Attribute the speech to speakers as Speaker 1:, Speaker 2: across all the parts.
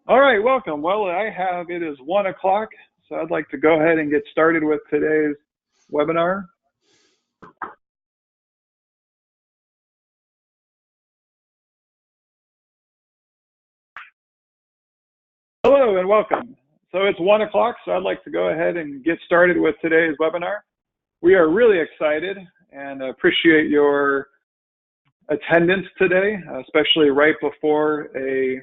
Speaker 1: All right, welcome. Well, it is 1 o'clock, so I'd like to go ahead and get started with today's webinar. Hello and welcome. So it's 1 o'clock, so I'd like to go ahead and get started with today's webinar. We are really excited and appreciate your attendance today, especially right before a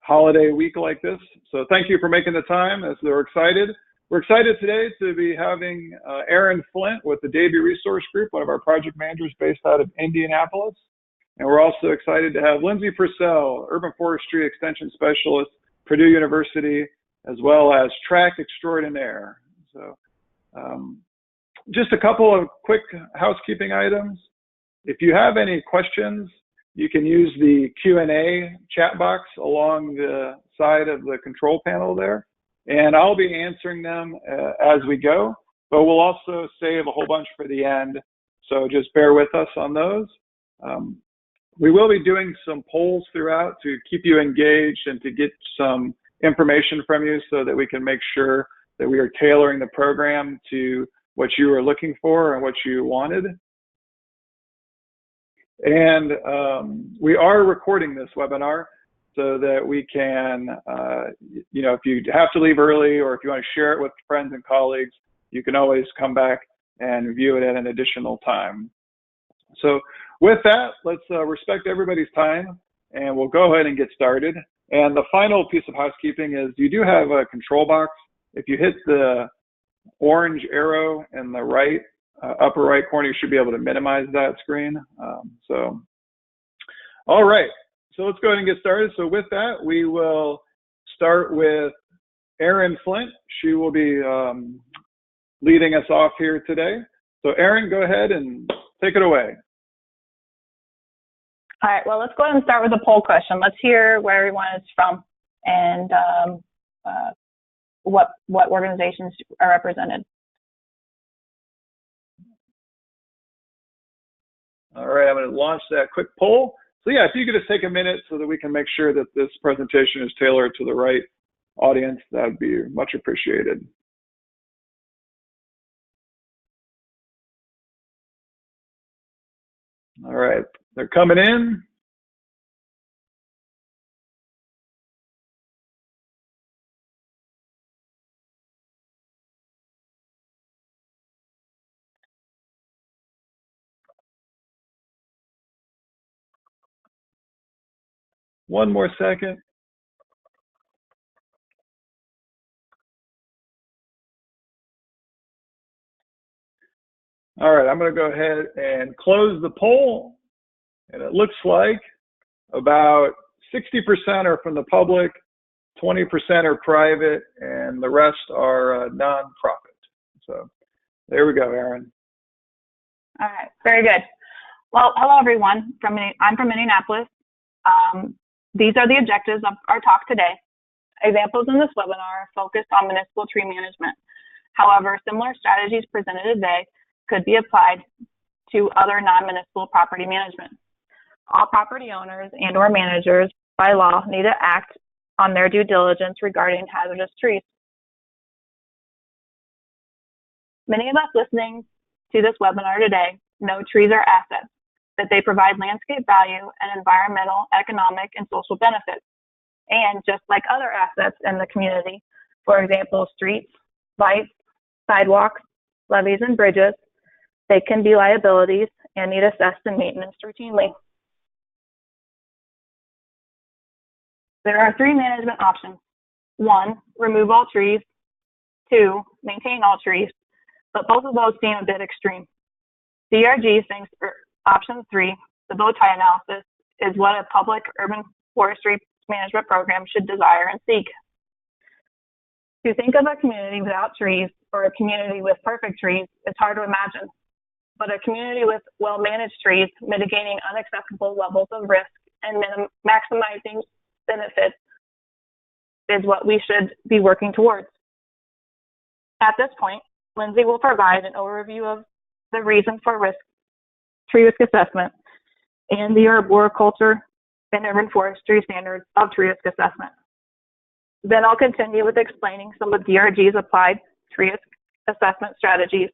Speaker 1: holiday week like this. So thank you for making the time as we're excited. We're excited today to be having Aaron Flint with the Davie Resource Group, one of our project managers based out of Indianapolis. And we're also excited to have Lindsay Purcell, Urban Forestry Extension Specialist, Purdue University, as well as track extraordinaire. So just a couple of quick housekeeping items. If you have any questions, you can use the Q&A chat box along the side of the control panel there, and I'll be answering them as we go, but we'll also save a whole bunch for the end, so just bear with us on those. We will be doing some polls throughout to keep you engaged and to get some information from you so that we can make sure that we are tailoring the program to what you are looking for and what you wanted. And we are recording this webinar so that we can, if you have to leave early or if you want to share it with friends and colleagues, you can always come back and view it at an additional time. So with that, let's respect everybody's time and we'll go ahead and get started. And the final piece of housekeeping is you do have a control box. If you hit the orange arrow in the right upper right corner, you should be able to minimize that screen. All right, so let's go ahead and get started. So with that, we will start with Erin Flint. She will be leading us off here today. So Erin, go ahead and take it away.
Speaker 2: All right, well, let's go ahead and start with a poll question. Let's hear where everyone is from and what organizations are represented.
Speaker 1: All right, I'm going to launch that quick poll. So yeah, if you could just take a minute so that we can make sure that this presentation is tailored to the right audience, that would be much appreciated. All right, they're coming in. One more second. All right, I'm going to go ahead and close the poll. And it looks like about 60% are from the public, 20% are private, and the rest are nonprofit. So there we go, Erin.
Speaker 2: All right, very good. Well, hello, everyone. I'm from Indianapolis. These are the objectives of our talk today. Examples in this webinar are focused on municipal tree management. However, similar strategies presented today could be applied to other non-municipal property management. All property owners and/or managers by law need to act on their due diligence regarding hazardous trees. Many of us listening to this webinar today know trees are assets, that they provide landscape value and environmental, economic, and social benefits. And just like other assets in the community, for example, streets, lights, sidewalks, levees, and bridges, they can be liabilities and need assessed and maintenance routinely. There are 3 management options. 1, remove all trees. 2, maintain all trees. But both of those seem a bit extreme. DRG thinks for option 3, the bow tie analysis, is what a public urban forestry management program should desire and seek. To think of a community without trees or a community with perfect trees is hard to imagine. But a community with well-managed trees mitigating unacceptable levels of risk and maximizing benefits is what we should be working towards. At this point, Lindsay will provide an overview of the reason for tree risk assessment and the arboriculture and urban forestry standards of tree risk assessment. Then I'll continue with explaining some of DRG's applied tree risk assessment strategies,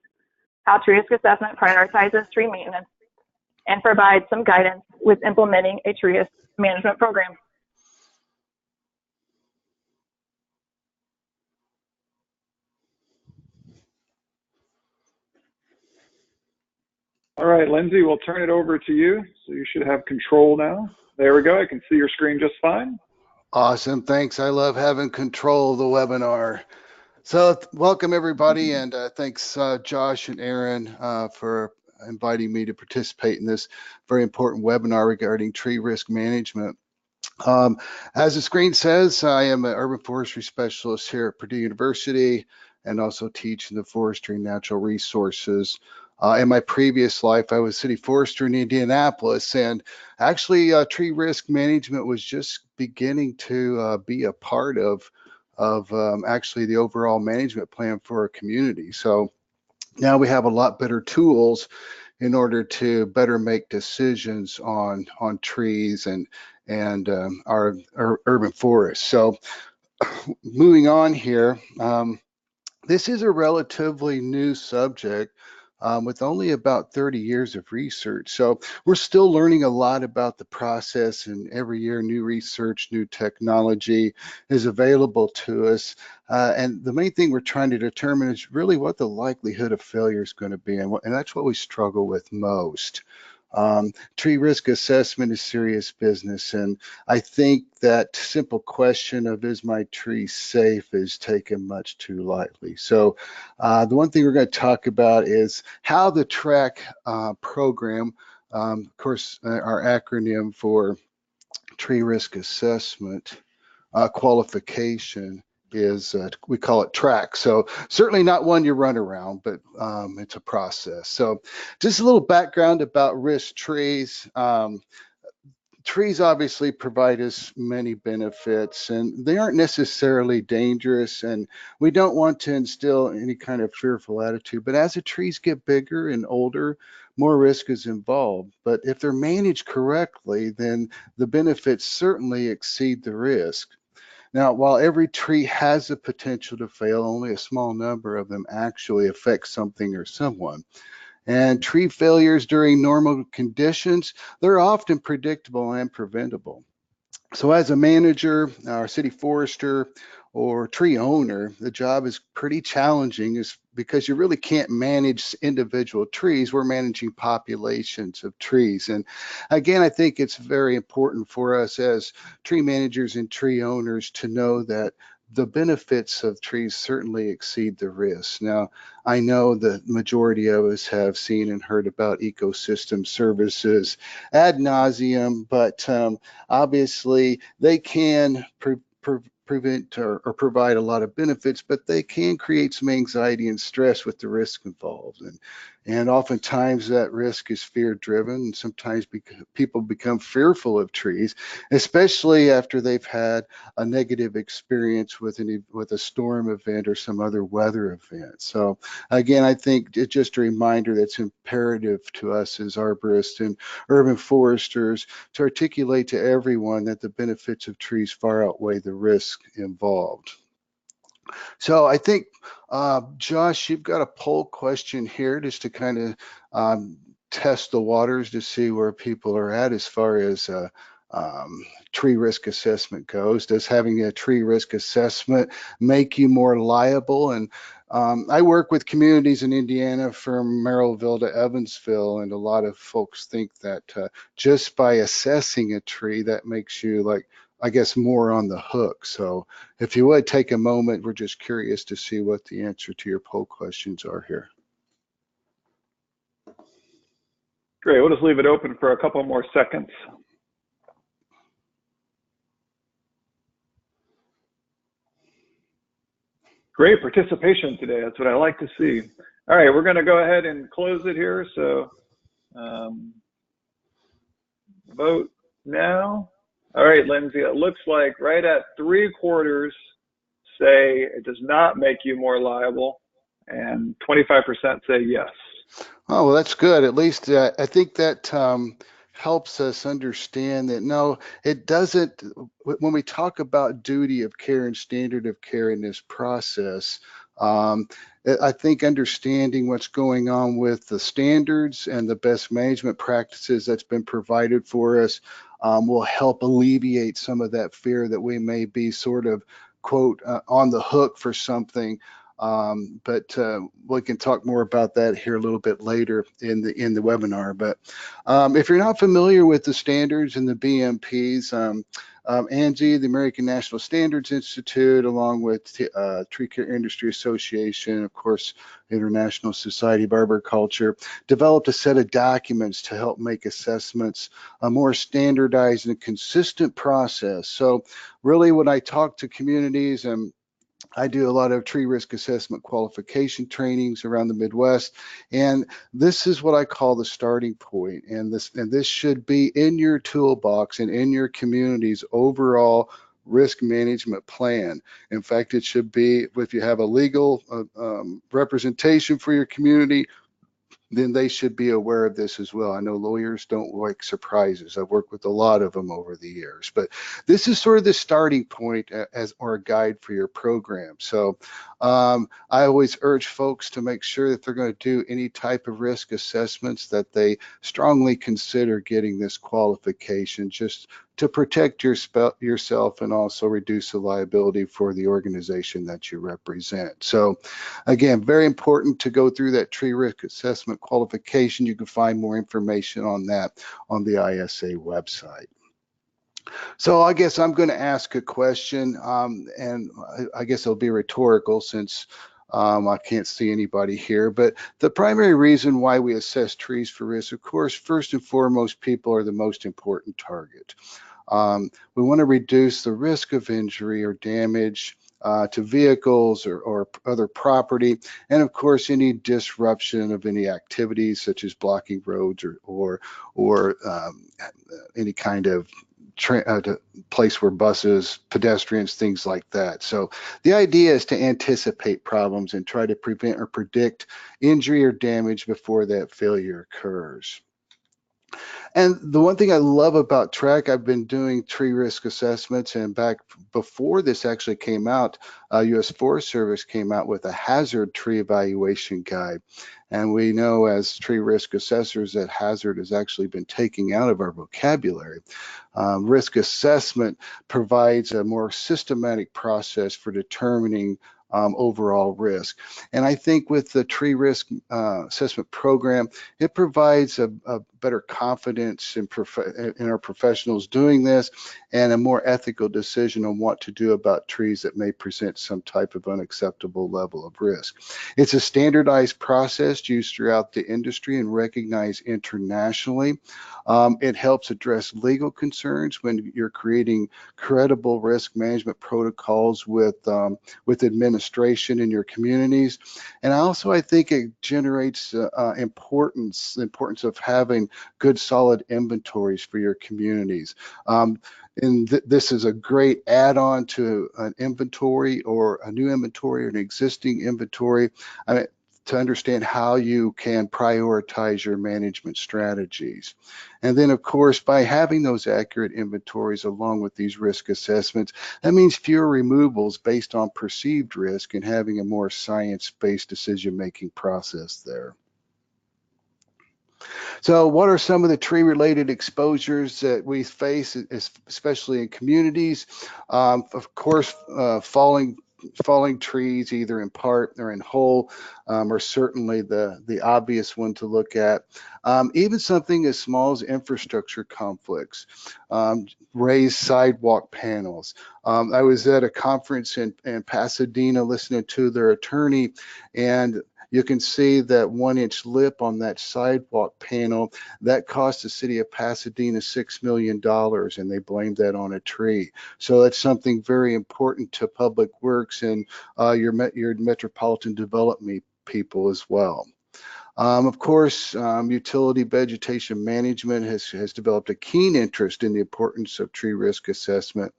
Speaker 2: how tree risk assessment prioritizes tree maintenance, and provide some guidance with implementing a tree risk management program.
Speaker 1: All right, Lindsay, we'll turn it over to you. So you should have control now. There we go. I can see your screen just fine.
Speaker 3: Awesome. Thanks. I love having control of the webinar. So welcome everybody, and thanks Josh and Aaron for inviting me to participate in this very important webinar regarding tree risk management. As the screen says, I am an urban forestry specialist here at Purdue University and also teach in the forestry and natural resources. In my previous life, I was city forester in Indianapolis, and actually tree risk management was just beginning to be a part of actually the overall management plan for our community. So now we have a lot better tools in order to better make decisions on trees and our urban forests. So moving on here, this is a relatively new subject with only about 30 years of research. So we're still learning a lot about the process, and every year new research, new technology is available to us. And the main thing we're trying to determine is really what the likelihood of failure is going to be, and that's what we struggle with most. Tree risk assessment is serious business, and I think that simple question of is my tree safe is taken much too lightly. So the one thing we're going to talk about is how the TRACK program, of course, our acronym for tree risk assessment qualification is, we call it TRACK. So certainly not one you run around, but it's a process. So just a little background about risk trees. Trees obviously provide us many benefits, and they aren't necessarily dangerous, and we don't want to instill any kind of fearful attitude. But as the trees get bigger and older, more risk is involved. But if they're managed correctly, then the benefits certainly exceed the risk. Now, while every tree has the potential to fail, only a small number of them actually affect something or someone. And tree failures during normal conditions, they're often predictable and preventable. So as a manager, or city forester, or tree owner, the job is pretty challenging is because you really can't manage individual trees. We're managing populations of trees. And again, I think it's very important for us as tree managers and tree owners to know that the benefits of trees certainly exceed the risks. Now, I know the majority of us have seen and heard about ecosystem services ad nauseum, but obviously they can prevent or provide a lot of benefits, but they can create some anxiety and stress with the risk involved. And oftentimes that risk is fear driven, and sometimes people become fearful of trees, especially after they've had a negative experience with a storm event or some other weather event. So again, I think it's just a reminder that's imperative to us as arborists and urban foresters to articulate to everyone that the benefits of trees far outweigh the risk involved. So I think, Josh, you've got a poll question here just to kind of test the waters to see where people are at as far as tree risk assessment goes. Does having a tree risk assessment make you more liable? And I work with communities in Indiana from Merrillville to Evansville, and a lot of folks think that just by assessing a tree, that makes you, like, I guess, more on the hook. So if you would take a moment, we're just curious to see what the answer to your poll questions are here.
Speaker 1: Great. We'll just leave it open for a couple more seconds. Great participation today. That's what I like to see. All right, we're going to go ahead and close it here. So vote now. All right, Lindsay, it looks like right at 3/4 say it does not make you more liable, and 25% say yes.
Speaker 3: Oh, well, that's good. At least I think that helps us understand that no, it doesn't. When we talk about duty of care and standard of care in this process, um, I think understanding what's going on with the standards and the best management practices that's been provided for us will help alleviate some of that fear that we may be sort of, quote, on the hook for something. But we can talk more about that here a little bit later in the webinar. But if you're not familiar with the standards and the BMPs, ANSI, the American National Standards Institute, along with Tree Care Industry Association, of course, International Society of Arboriculture, developed a set of documents to help make assessments a more standardized and consistent process. So really, when I talk to communities, and I do a lot of tree risk assessment qualification trainings around the Midwest, and this is what I call the starting point. And this should be in your toolbox and in your community's overall risk management plan. In fact, it should be, if you have a legal representation for your community, then they should be aware of this as well. I know lawyers don't like surprises. I've worked with a lot of them over the years, but this is sort of the starting point as or a guide for your program. So I always urge folks to make sure that they're going to do any type of risk assessments that they strongly consider getting this qualification, just to protect yourself and also reduce the liability for the organization that you represent. So again, very important to go through that tree risk assessment qualification. You can find more information on that on the ISA website. So I guess I'm going to ask a question, and I guess it'll be rhetorical since I can't see anybody here, but the primary reason why we assess trees for risk, of course, first and foremost, people are the most important target. We want to reduce the risk of injury or damage to vehicles or other property, and of course any disruption of any activities such as blocking roads or any kind of place where buses, pedestrians, things like that. So the idea is to anticipate problems and try to prevent or predict injury or damage before that failure occurs. And the one thing I love about TREC, I've been doing tree risk assessments, and back before this actually came out, U.S. Forest Service came out with a hazard tree evaluation guide. And we know as tree risk assessors that hazard has actually been taken out of our vocabulary. Risk assessment provides a more systematic process for determining overall risk. And I think with the tree risk assessment program, it provides a better confidence in our professionals doing this and a more ethical decision on what to do about trees that may present some type of unacceptable level of risk. It's a standardized process used throughout the industry and recognized internationally. It helps address legal concerns when you're creating credible risk management protocols with administration in your communities. And also, I think it generates importance of having good, solid inventories for your communities. And this is a great add-on to an inventory or a new inventory or an existing inventory. To understand how you can prioritize your management strategies. And then, of course, by having those accurate inventories along with these risk assessments, that means fewer removals based on perceived risk and having a more science-based decision-making process there. So what are some of the tree-related exposures that we face, especially in communities? Of course, falling trees, either in part or in whole, are certainly the obvious one to look at. Even something as small as infrastructure conflicts, raised sidewalk panels. I was at a conference in Pasadena listening to their attorney, and you can see that 1-inch lip on that sidewalk panel that cost the city of Pasadena $6 million, and they blamed that on a tree. So that's something very important to public works and your metropolitan development people as well. Of course, utility vegetation management has developed a keen interest in the importance of tree risk assessment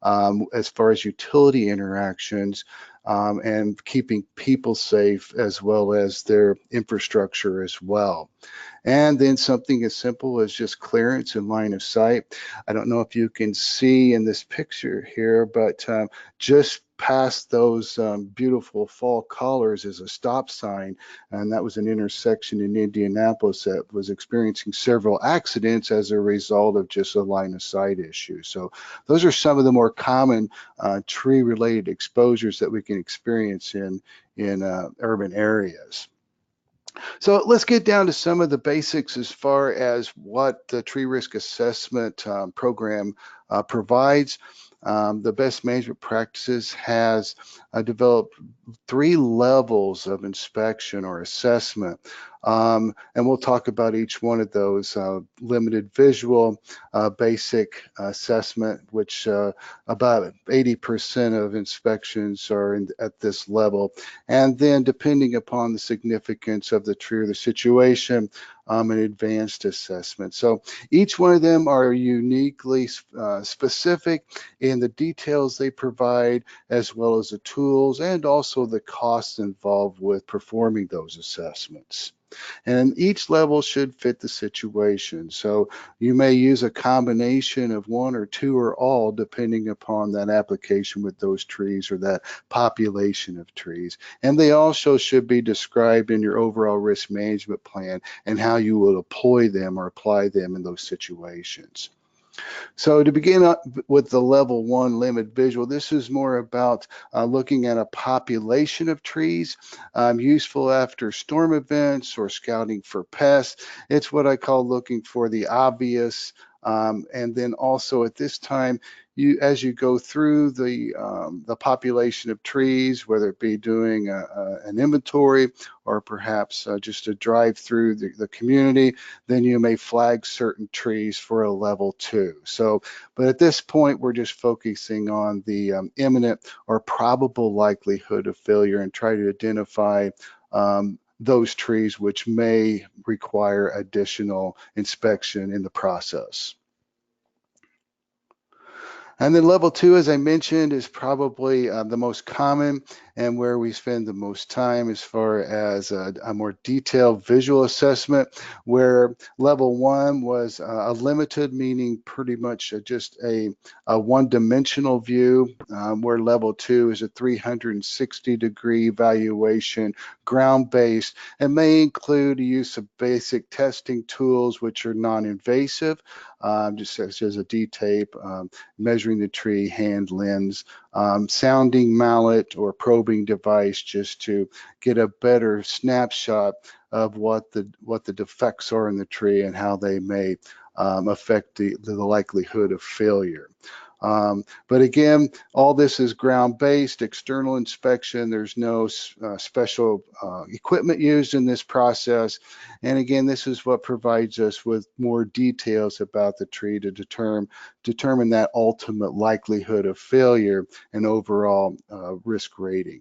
Speaker 3: as far as utility interactions and keeping people safe as well as their infrastructure as well. And then something as simple as just clearance and line of sight. I don't know if you can see in this picture here, but just past those beautiful fall colors is a stop sign, and that was an intersection in Indianapolis that was experiencing several accidents as a result of just a line of sight issue. So those are some of the more common tree-related exposures that we can experience in urban areas. So let's get down to some of the basics as far as what the tree risk assessment program provides. The best management practices has developed 3 levels of inspection or assessment. And we'll talk about each one of those. Limited visual, basic assessment, which about 80% of inspections are at this level. And then depending upon the significance of the tree or the situation, an advanced assessment. So each one of them are uniquely specific in the details they provide, as well as the tools and also the costs involved with performing those assessments. And each level should fit the situation. So you may use a combination of 1 or 2 or all, depending upon that application with those trees or that population of trees. And they also should be described in your overall risk management plan and how you will employ them or apply them in those situations. So to begin up with the level 1 limit visual, this is more about looking at a population of trees, useful after storm events or scouting for pests. It's what I call looking for the obvious. And then also at this time, as you go through the population of trees, whether it be doing an inventory or perhaps just a drive through the community, then you may flag certain trees for a level 2. So, but at this point, we're just focusing on the imminent or probable likelihood of failure and try to identify those trees which may require additional inspection in the process. And then level 2, as I mentioned, is probably the most common and where we spend the most time as far as a more detailed visual assessment, where level 1 was a limited, meaning pretty much just a one-dimensional view, where level 2 is a 360-degree evaluation, ground-based, and may include the use of basic testing tools which are non-invasive, just such as a D-tape, measuring the tree, hand lens, sounding mallet or probing device, just to get a better snapshot of what the defects are in the tree and how they may affect the likelihood of failure. But again, all this is ground-based, external inspection. There's no special equipment used in this process. And again, this is what provides us with more details about the tree to determine that ultimate likelihood of failure and overall risk rating.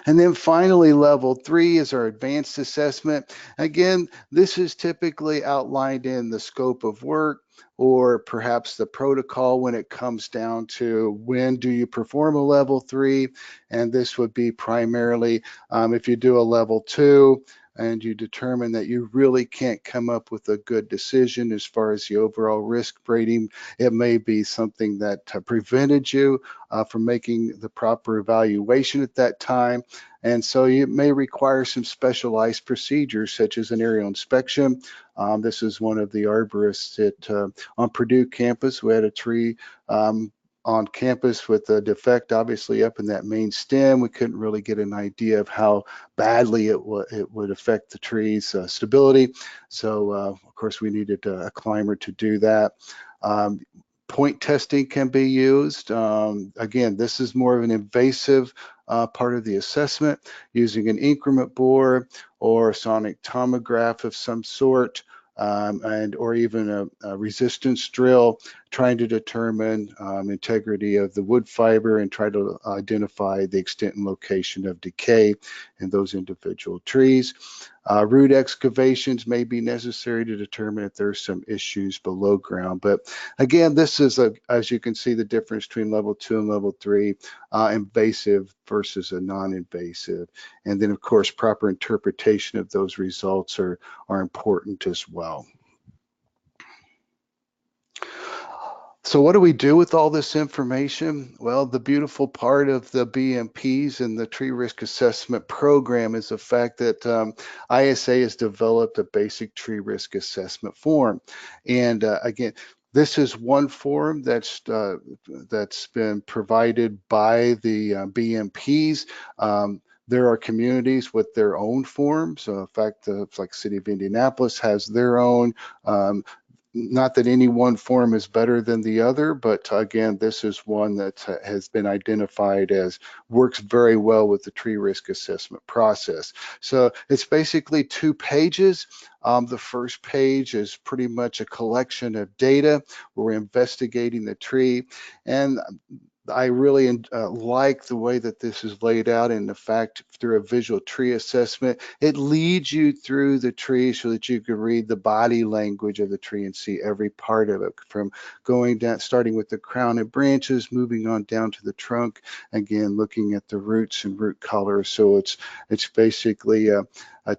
Speaker 3: And then finally, level 3 is our advanced assessment. Again, this is typically outlined in the scope of work or perhaps the protocol when it comes down to when do you perform a level 3. And this would be primarily if you do a level 2 and you determine that you really can't come up with a good decision as far as the overall risk rating, it may be something that prevented you from making the proper evaluation at that time. And so you may require some specialized procedures such as an aerial inspection. This is one of the arborists on Purdue campus. We had a tree on campus with a defect obviously up in that main stem. We couldn't really get an idea of how badly it would affect the tree's stability. So of course we needed a climber to do that. Point testing can be used. Again, this is more of an invasive part of the assessment, using an increment bore or a sonic tomograph of some sort, or even a resistance drill, trying to determine integrity of the wood fiber and try to identify the extent and location of decay in those individual trees. Root excavations may be necessary to determine if there's some issues below ground. But again, this is, as you can see, the difference between level 2 and level 3, invasive versus a non-invasive. And then, of course, proper interpretation of those results are important as well. So what do we do with all this information? Well, the beautiful part of the BMPs and the tree risk assessment program is the fact that ISA has developed a basic tree risk assessment form. And again, this is one form that's been provided by the BMPs. There are communities with their own forms. In fact, like City of Indianapolis has their own. Not that any one form is better than the other, but again, this is one that has been identified as works very well with the tree risk assessment process. So it's basically 2 pages. The first page is pretty much a collection of data. We're investigating the tree, and I really like the way that this is laid out, and the fact through a visual tree assessment, it leads you through the tree so that you can read the body language of the tree and see every part of it, from going down, starting with the crown and branches, moving on down to the trunk, again looking at the roots and root color. So it's basically a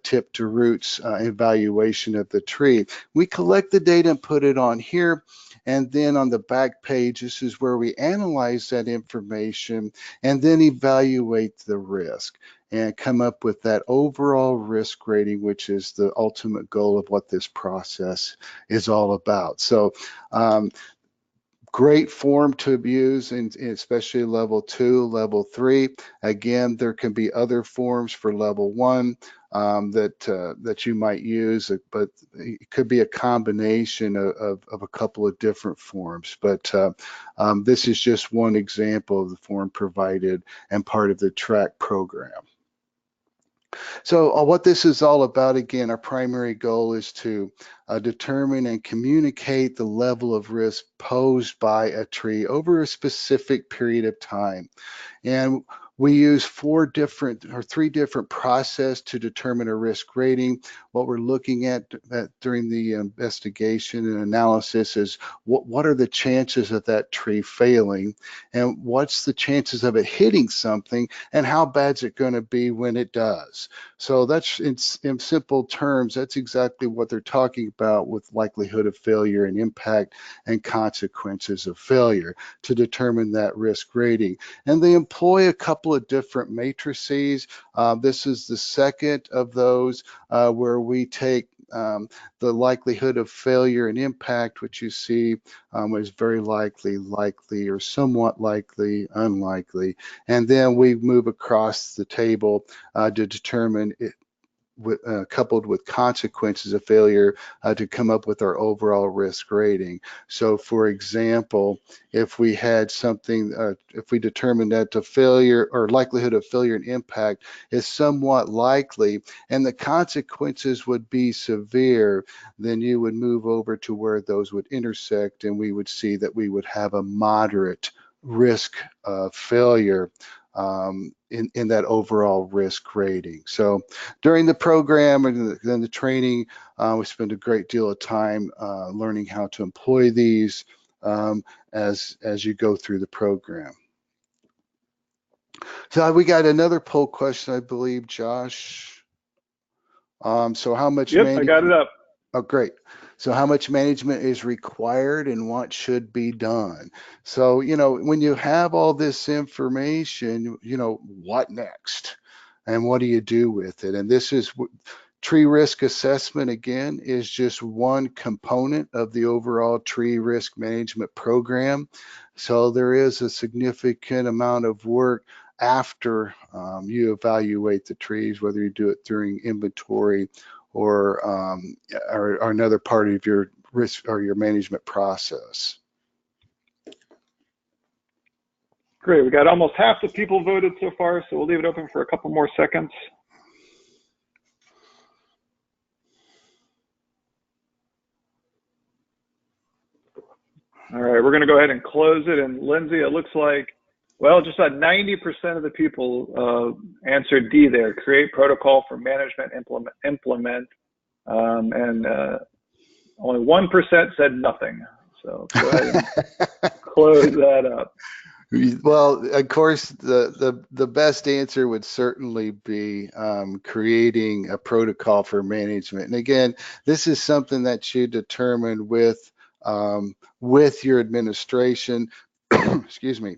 Speaker 3: tip to roots evaluation of the tree. We collect the data and put it on here. And then on the back page, this is where we analyze that information and then evaluate the risk and come up with that overall risk rating, which is the ultimate goal of what this process is all about. So great form to use, and especially level 2, level 3. Again, there can be other forms for level 1 that you might use, but it could be a combination of a couple of different forms. But this is just one example of the form provided and part of the track program. So what this is all about, again, our primary goal is to determine and communicate the level of risk posed by a tree over a specific period of time. And we use 3 different processes to determine a risk rating. What we're looking at during the investigation and analysis is what are the chances of that tree failing, and what's the chances of it hitting something, and how bad is it going to be when it does. So that's, in simple terms, that's exactly what they're talking about with likelihood of failure and impact and consequences of failure to determine that risk rating. And they employ a couple of different matrices. This is the second of those where we take the likelihood of failure and impact, which you see is very likely, likely, or somewhat likely, unlikely. And then we move across the table to determine it, coupled with consequences of failure to come up with our overall risk rating. So for example, if we had something, if we determined that the failure or likelihood of failure and impact is somewhat likely and the consequences would be severe, then you would move over to where those would intersect, and we would see that we would have a moderate risk of failure in that overall risk rating. So during the program and then the training, we spend a great deal of time learning how to employ these as you go through the program. So we got another poll question, I believe, Josh. So how much?
Speaker 1: Yep, I got it up.
Speaker 3: Oh, great. So how much management is required and what should be done? So, when you have all this information, what next? And what do you do with it? And this is tree risk assessment, again, is just one component of the overall tree risk management program. So there is a significant amount of work after you evaluate the trees, whether you do it during inventory or another part of your risk or your management process.
Speaker 1: Great, we got almost half the people voted so far, so we'll leave it open for a couple more seconds. All right, we're going to go ahead and close it. And Lindsay, it looks like Well, just about 90% of the people answered D there, create protocol for management, implement, and only 1% said nothing. So go ahead and close that up.
Speaker 3: Well, of course, the best answer would certainly be creating a protocol for management. And again, this is something that you determine with your administration. Excuse me.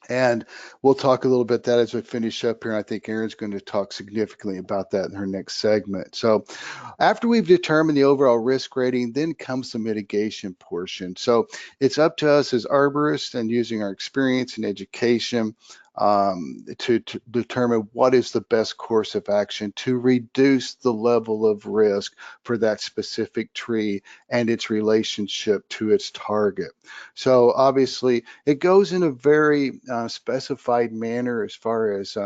Speaker 3: And we'll talk a little bit that as we finish up here. I think Erin's going to talk significantly about that in her next segment. So after we've determined the overall risk rating, then comes the mitigation portion. So it's up to us as arborists and using our experience and education to determine what is the best course of action to reduce the level of risk for that specific tree and its relationship to its target. So obviously it goes in a very specified manner as far as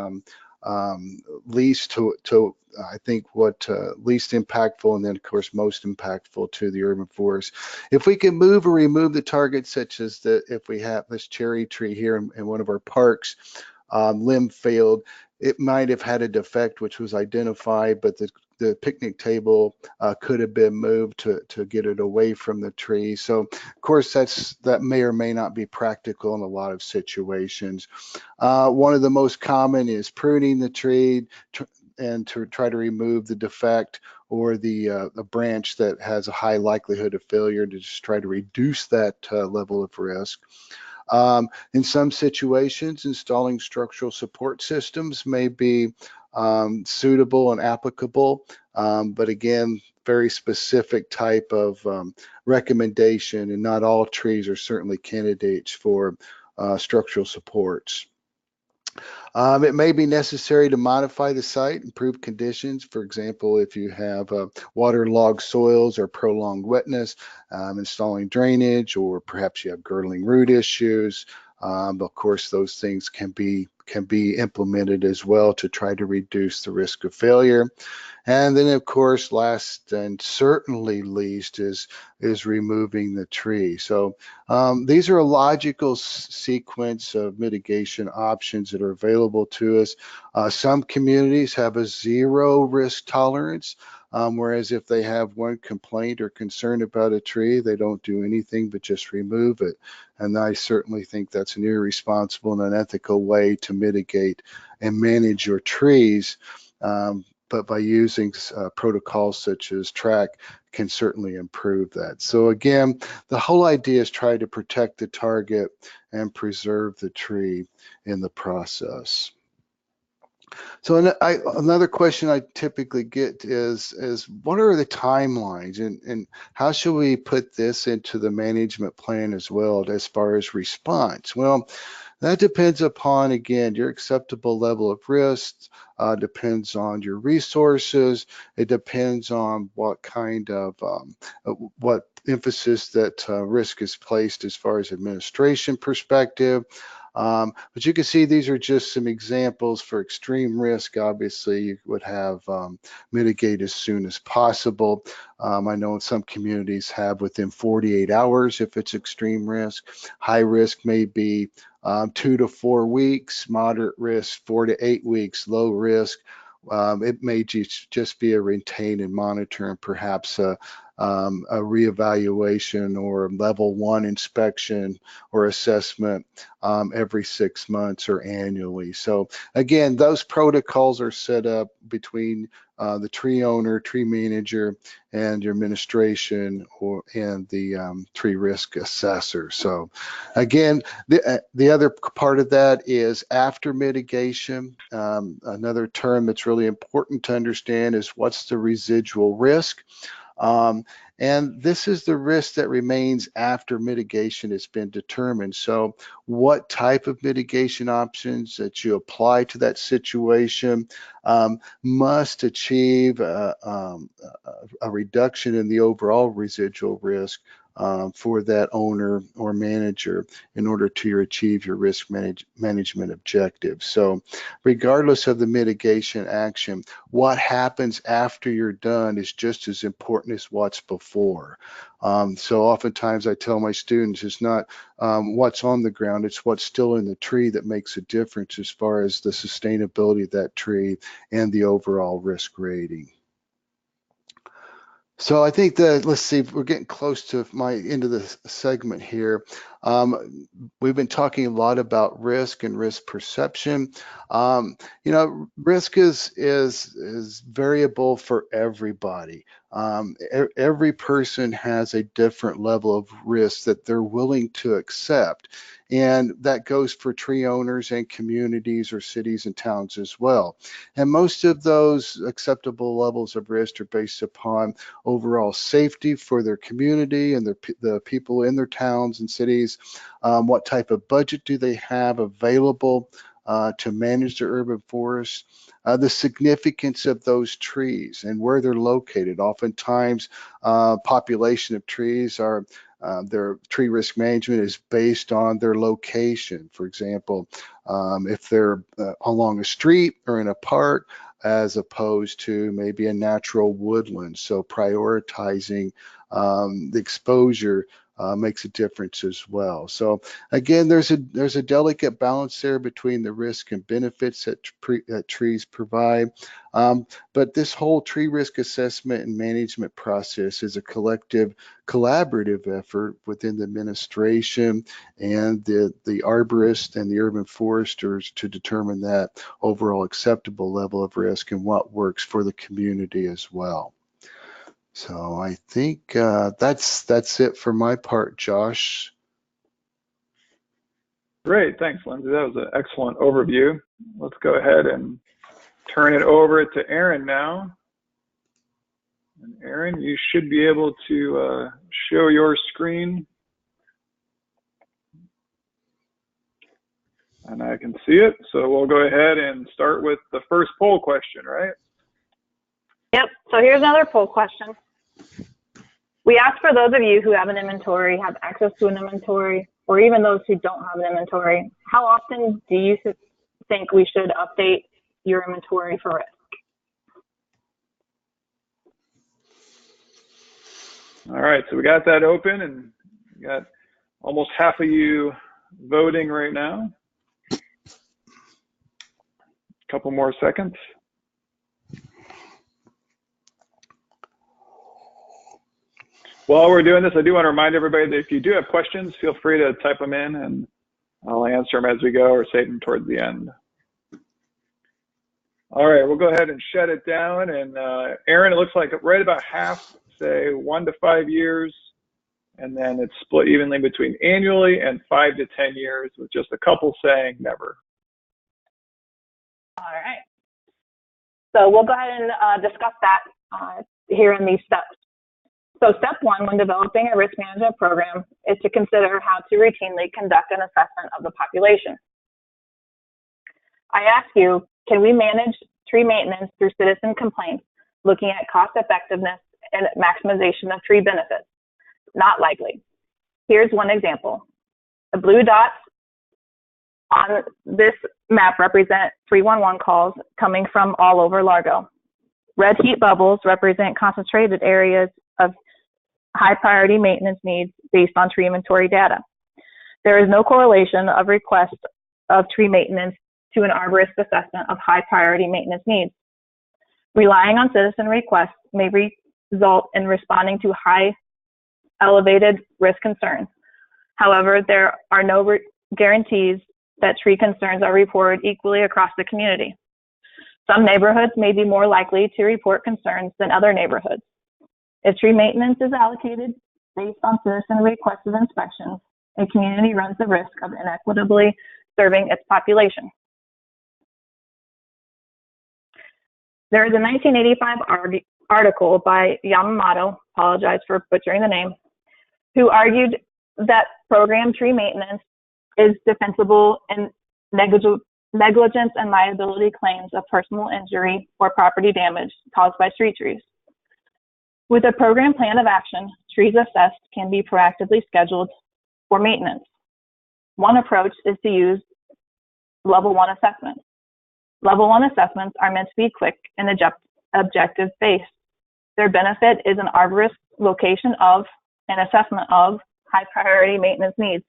Speaker 3: least to I think what least impactful, and then of course most impactful to the urban forest. If we can move or remove the targets, such as if we have this cherry tree here in one of our parks, limb failed, it might have had a defect which was identified, but the picnic table could have been moved to get it away from the tree. So of course that may or may not be practical in a lot of situations. One of the most common is pruning the tree and to try to remove the defect or the branch that has a high likelihood of failure, to just try to reduce that level of risk. In some situations, installing structural support systems may be suitable and applicable, but again, very specific type of recommendation, and not all trees are certainly candidates for structural supports. It may be necessary to modify the site, improve conditions. For example, if you have waterlogged soils or prolonged wetness, installing drainage, or perhaps you have girdling root issues. Of course, those things can be implemented as well to try to reduce the risk of failure. And then, of course, last and certainly least is removing the tree. So these are a logical sequence of mitigation options that are available to us. Some communities have a zero risk tolerance, whereas if they have one complaint or concern about a tree, they don't do anything but just remove it. And I certainly think that's an irresponsible and unethical way to mitigate and manage your trees. But by using protocols such as TRAC can certainly improve that. So again, the whole idea is try to protect the target and preserve the tree in the process. So another question I typically get is what are the timelines, and how should we put this into the management plan as well as far as response? Well, that depends upon, again, your acceptable level of risk, depends on your resources. It depends on what kind of, what emphasis that risk is placed as far as administration perspective. But you can see these are just some examples. For extreme risk, obviously, you would have mitigate as soon as possible. I know in some communities have within 48 hours if it's extreme risk. High risk may be 2 to 4 weeks, moderate risk 4 to 8 weeks, low risk. It may just be a retain and monitor, and perhaps a reevaluation or level 1 inspection or assessment every 6 months or annually. So again, those protocols are set up between the tree owner, tree manager, and your administration and the tree risk assessor. So again, the other part of that is after mitigation. Another term that's really important to understand is what's the residual risk. And this is the risk that remains after mitigation has been determined. So what type of mitigation options that you apply to that situation must achieve a reduction in the overall residual risk for that owner or manager in order to achieve your risk management objectives. So regardless of the mitigation action, what happens after you're done is just as important as what's before. before. So oftentimes I tell my students it's not what's on the ground, it's what's still in the tree that makes a difference as far as the sustainability of that tree and the overall risk rating. So I think that, let's see, we're getting close to my end of the segment here. We've been talking a lot about risk and risk perception. You know, risk is variable for everybody. Every person has a different level of risk that they're willing to accept. And that goes for tree owners and communities or cities and towns as well. And most of those acceptable levels of risk are based upon overall safety for their community and the people in their towns and cities. What type of budget do they have available to manage their urban forests? The significance of those trees and where they're located. Oftentimes, population of trees are their tree risk management is based on their location. For example, if they're along a street or in a park, as opposed to maybe a natural woodland. So prioritizing the exposure makes a difference as well. So again, there's a delicate balance there between the risk and benefits that trees provide. But this whole tree risk assessment and management process is a collective, collaborative effort within the administration and the arborists and the urban foresters to determine that overall acceptable level of risk and what works for the community as well. So I think that's it for my part, Josh.
Speaker 1: Great, thanks, Lindsay. That was an excellent overview. Let's go ahead and turn it over to Aaron now. And Aaron, you should be able to show your screen. And I can see it. So we'll go ahead and start with the first poll question, right?
Speaker 2: Yep, so here's another poll question. We asked for those of you who have an inventory, have access to an inventory, or even those who don't have an inventory, how often do you think we should update your inventory for risk?
Speaker 1: All right, so we got that open and we got almost half of you voting right now. A couple more seconds. While we're doing this, I do want to remind everybody that if you do have questions, feel free to type them in and I'll answer them as we go or save them towards the end. All right, we'll go ahead and shut it down. And Aaron, it looks like right about half say 1 to 5 years, and then it's split evenly between annually and 5 to 10 years, with just a couple saying never.
Speaker 2: All right. So we'll go ahead and discuss that here in these steps. So step one, when developing a risk management program, is to consider how to routinely conduct an assessment of the population. I ask you, can we manage tree maintenance through citizen complaints, looking at cost effectiveness and maximization of tree benefits? Not likely. Here's one example. The blue dots on this map represent 311 calls coming from all over Largo. Red heat bubbles represent concentrated areas of high priority maintenance needs based on tree inventory data. There is no correlation of requests of tree maintenance to an arborist assessment of high priority maintenance needs. Relying on citizen requests may result in responding to high elevated risk concerns. However, there are no guarantees that tree concerns are reported equally across the community. Some neighborhoods may be more likely to report concerns than other neighborhoods. If tree maintenance is allocated based on citizen requested inspections, a community runs the risk of inequitably serving its population. There is a 1985 article by Yamamoto, apologize for butchering the name, who argued that program tree maintenance is defensible in negligence and liability claims of personal injury or property damage caused by street trees. With a program plan of action, trees assessed can be proactively scheduled for maintenance. One approach is to use level 1 assessments. Level 1 assessments are meant to be quick and objective-based. Their benefit is an arborist location of, and assessment of high priority maintenance needs.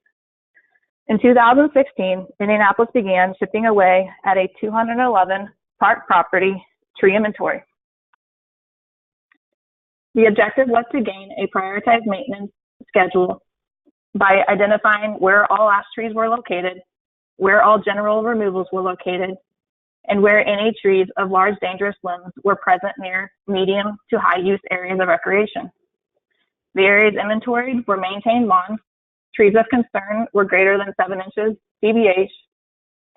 Speaker 2: In 2016, Indianapolis began chipping away at a 211 park property tree inventory. The objective was to gain a prioritized maintenance schedule by identifying where all ash trees were located, where all general removals were located, and where any trees of large dangerous limbs were present near medium to high use areas of recreation. The areas inventoried were maintained lawns, trees of concern were greater than 7 inches DBH,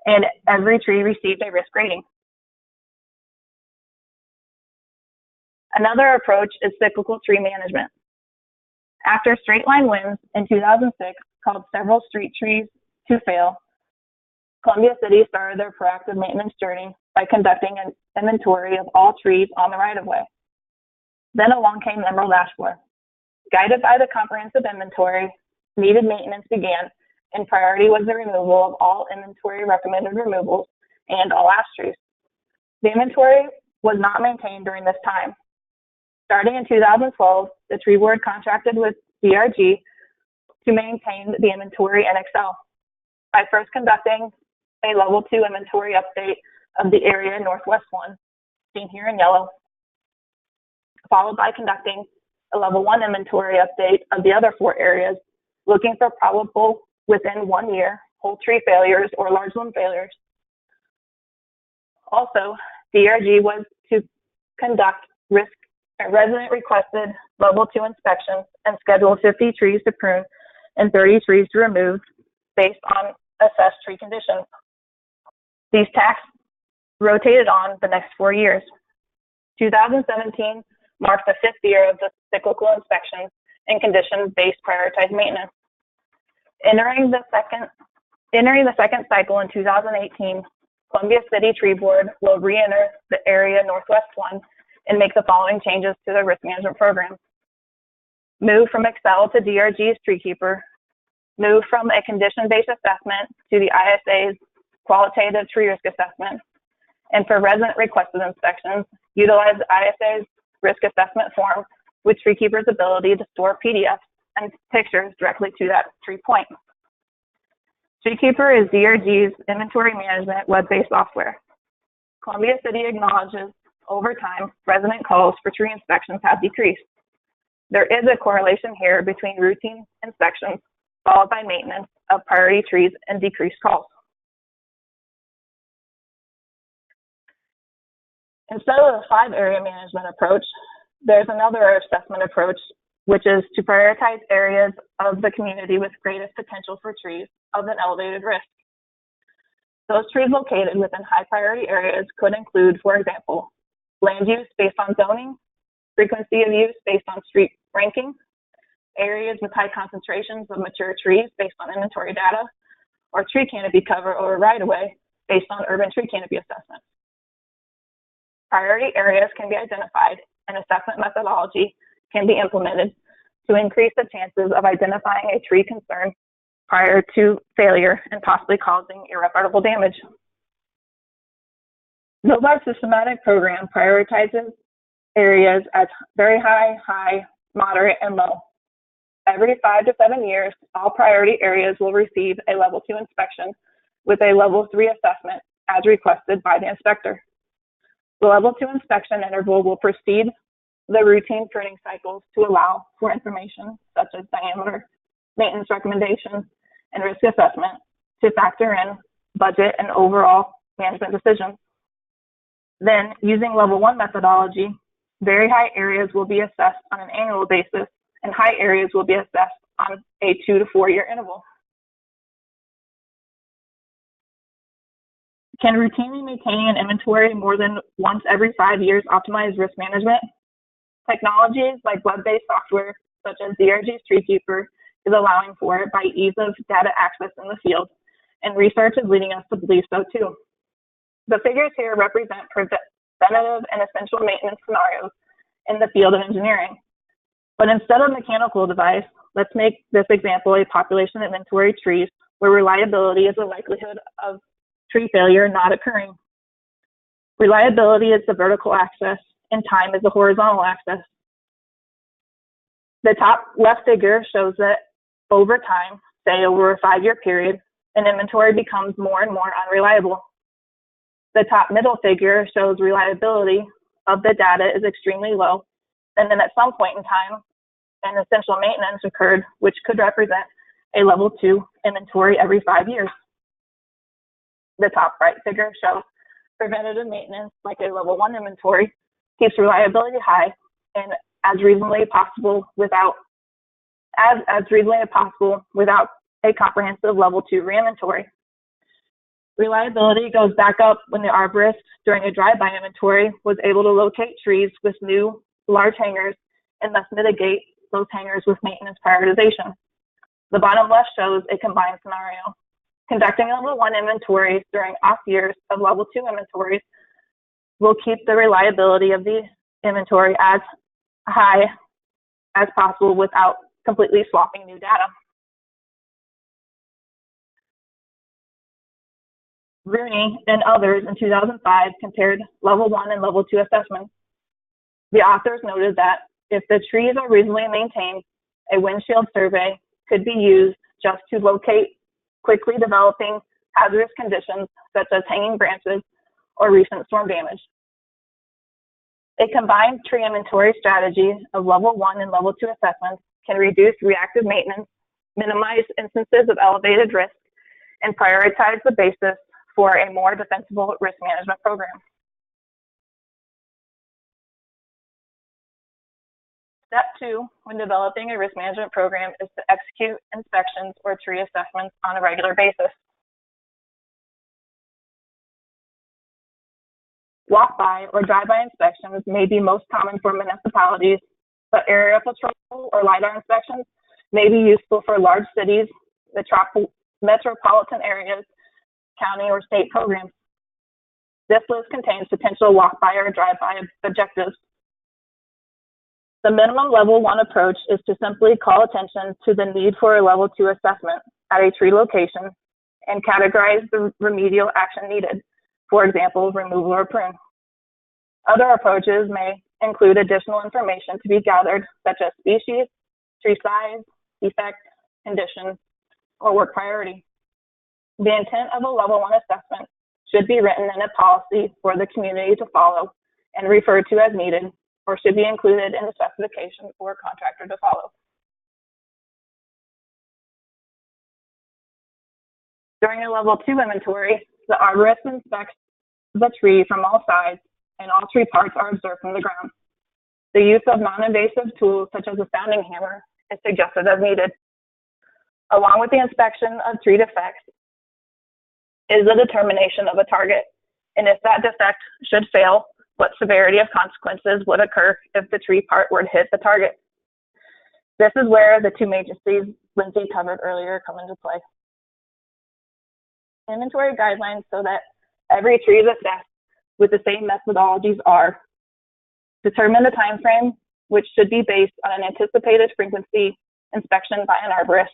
Speaker 2: and every tree received a risk rating. Another approach is cyclical tree management. After straight line winds in 2006 caused several street trees to fail, Columbia City started their proactive maintenance journey by conducting an inventory of all trees on the right-of-way. Then along came Emerald Ash Borer. Guided by the comprehensive inventory, needed maintenance began, and priority was the removal of all inventory recommended removals and all ash trees. The inventory was not maintained during this time. Starting in 2012, the tree board contracted with DRG to maintain the inventory in Excel by first conducting a level 2 inventory update of the area Northwest 1, seen here in yellow, followed by conducting a level 1 inventory update of the other 4 areas, looking for probable within 1 year whole tree failures or large limb failures. Also, DRG was to conduct resident requested level 2 inspections and schedule 50 trees to prune and 30 trees to remove based on assessed tree conditions. These tasks rotated on the next 4 years. 2017 marked the 5th year of the cyclical inspections and condition-based prioritized maintenance. Entering the second cycle in 2018, Columbia City Tree Board will re-enter the area Northwest 1 and make the following changes to the risk management program. Move from Excel to DRG's Treekeeper. Move from a condition-based assessment to the ISA's qualitative tree risk assessment. And for resident requested inspections, utilize the ISA's risk assessment form with Treekeeper's ability to store PDFs and pictures directly to that tree point. Treekeeper is DRG's inventory management web-based software. Columbia City acknowledges over time, resident calls for tree inspections have decreased. There is a correlation here between routine inspections followed by maintenance of priority trees and decreased calls. Instead of the 5-area management approach, there's another assessment approach, which is to prioritize areas of the community with greatest potential for trees of an elevated risk. Those trees located within high priority areas could include, for example, land use based on zoning, frequency of use based on street ranking, areas with high concentrations of mature trees based on inventory data, or tree canopy cover over right-of-way based on urban tree canopy assessment. Priority areas can be identified and assessment methodology can be implemented to increase the chances of identifying a tree concern prior to failure and possibly causing irreparable damage. NOVA's systematic program prioritizes areas as very high, moderate, and low. Every 5 to 7 years, all priority areas will receive a level 2 inspection with a level 3 assessment as requested by the inspector. The level 2 inspection interval will precede the routine pruning cycles to allow for information such as diameter, maintenance recommendations, and risk assessment to factor in budget and overall management decisions. Then, using level 1 methodology, very high areas will be assessed on an annual basis and high areas will be assessed on a 2 to 4 year interval. Can routinely maintaining an inventory more than once every 5 years optimize risk management? Technologies like web-based software, such as DRG's Treekeeper, is allowing for it by ease of data access in the field, and research is leading us to believe so too. The figures here represent preventative and essential maintenance scenarios in the field of engineering. But instead of a mechanical device, let's make this example a population inventory trees where reliability is the likelihood of tree failure not occurring. Reliability is the vertical axis and time is the horizontal axis. The top left figure shows that over time, say over a 5-year period, an inventory becomes more and more unreliable. The top middle figure shows reliability of the data is extremely low, and then at some point in time, an essential maintenance occurred, which could represent a level 2 inventory every 5 years. The top right figure shows preventative maintenance, like a level 1 inventory, keeps reliability high and as reasonably as possible without a comprehensive level 2 reinventory. Reliability goes back up when the arborist, during a drive-by inventory, was able to locate trees with new large hangers and thus mitigate those hangers with maintenance prioritization. The bottom left shows a combined scenario. Conducting level 1 inventories during off years of level 2 inventories will keep the reliability of the inventory as high as possible without completely swapping new data. Rooney and others in 2005 compared level 1 and level 2 assessments. The authors noted that if the trees are reasonably maintained, a windshield survey could be used just to locate quickly developing hazardous conditions such as hanging branches or recent storm damage. A combined tree inventory strategy of level 1 and level 2 assessments can reduce reactive maintenance, minimize instances of elevated risk, and prioritize the basis for a more defensible risk management program. Step 2, when developing a risk management program, is to execute inspections or tree assessments on a regular basis. Walk-by or drive-by inspections may be most common for municipalities, but area patrol or LiDAR inspections may be useful for large cities, metropolitan areas, county, or state programs. This list contains potential walk-by or drive-by objectives. The minimum level 1 approach is to simply call attention to the need for a level 2 assessment at a tree location and categorize the remedial action needed, for example, removal or prune. Other approaches may include additional information to be gathered, such as species, tree size, defect, condition, or work priority. The intent of a level 1 assessment should be written in a policy for the community to follow and referred to as needed, or should be included in the specification for a contractor to follow. During a level 2 inventory, the arborist inspects the tree from all sides and all tree parts are observed from the ground. The use of non-invasive tools such as a sounding hammer is suggested as needed. Along with the inspection of tree defects is the determination of a target, and if that defect should fail, what severity of consequences would occur if the tree part were to hit the target. This is where the 2 matrices Lindsay covered earlier come into play. Inventory guidelines so that every tree is assessed with the same methodologies are: determine the time frame, which should be based on an anticipated frequency inspection by an arborist.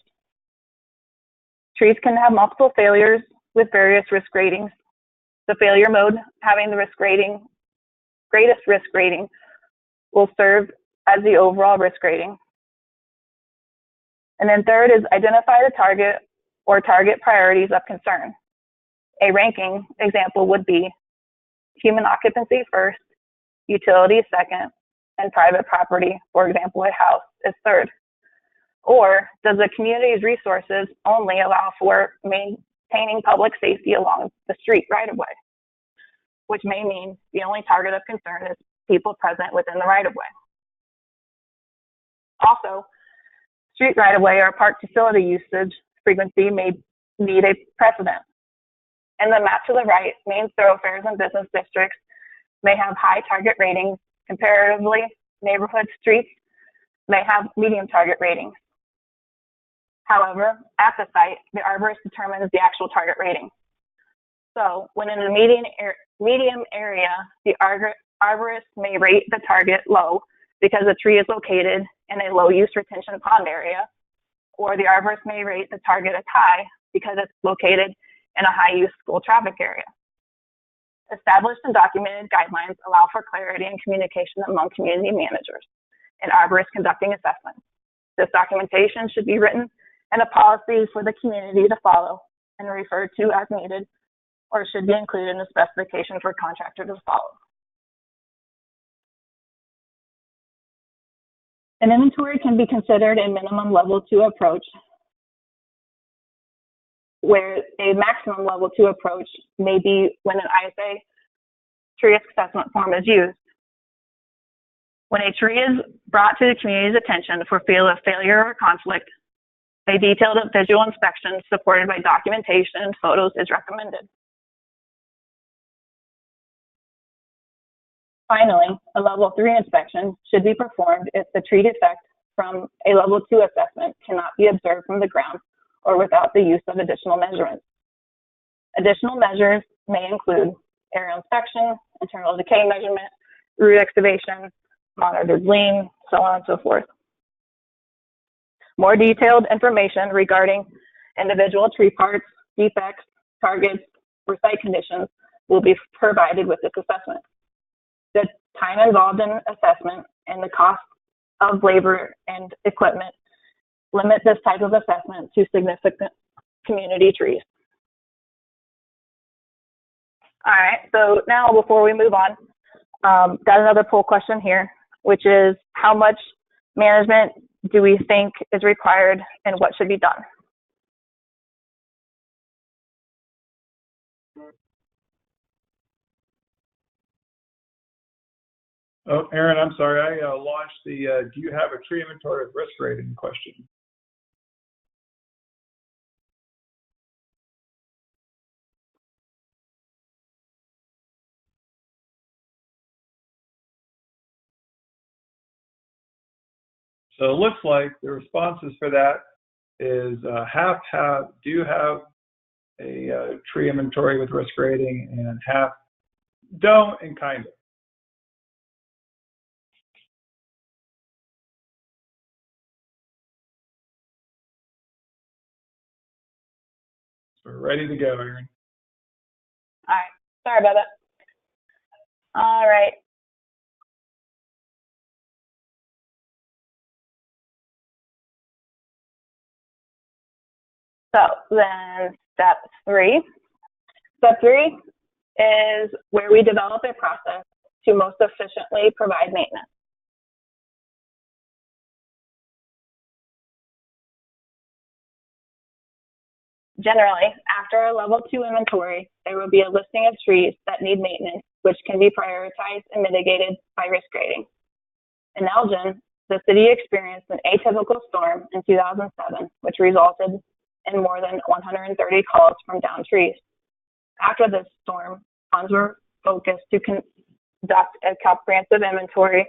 Speaker 2: Trees can have multiple failures with various risk ratings. The failure mode having the greatest risk rating will serve as the overall risk rating. And then third is identify the target or target priorities of concern. A ranking example would be human occupancy first, utilities second, and private property, for example, a house, is third. Or does the community's resources only allow for maintaining public safety along the street right of way, which may mean the only target of concern is people present within the right of way. Also, street right of way or park facility usage frequency may need a precedent. In the map to the right, main thoroughfares and business districts may have high target ratings. Comparatively, neighborhood streets may have medium target ratings. However, at the site, the arborist determines the actual target rating. So when in a medium area, the arborist may rate the target low because the tree is located in a low-use retention pond area, or the arborist may rate the target as high because it's located in a high-use school traffic area. Established and documented guidelines allow for clarity and communication among community managers and arborists conducting assessments. This documentation should be written in a policy for the community to follow and referred to as needed, or should be included in the specification for contractor to follow. An inventory can be considered a minimum level 2 approach, where a maximum level 2 approach may be when an ISA tree assessment form is used. When a tree is brought to the community's attention for fear of failure or conflict, a detailed visual inspection supported by documentation and photos is recommended. Finally, a level 3 inspection should be performed if the tree defect from a level 2 assessment cannot be observed from the ground or without the use of additional measurements. Additional measures may include aerial inspection, internal decay measurement, root excavation, monitored lean, so on and so forth. More detailed information regarding individual tree parts, defects, targets, or site conditions will be provided with this assessment. The time involved in assessment and the cost of labor and equipment limit this type of assessment to significant community trees. All right, so now before we move on, got another poll question here, which is how much management do we think is required and what should be done?
Speaker 1: Oh, Aaron, I'm sorry. I launched the do you have a tree inventory with risk rating question. So it looks like the responses for that is half do have a tree inventory with risk rating, and half don't and kind of. So we're ready to go, Aaron.
Speaker 2: All right, sorry about that. All right. So then step 3. Step 3 is where we develop a process to most efficiently provide maintenance. Generally, after a level 2 inventory, there will be a listing of trees that need maintenance, which can be prioritized and mitigated by risk grading. In Elgin, the city experienced an atypical storm in 2007, which resulted in more than 130 calls from downed trees. After this storm, funds were focused to conduct a comprehensive inventory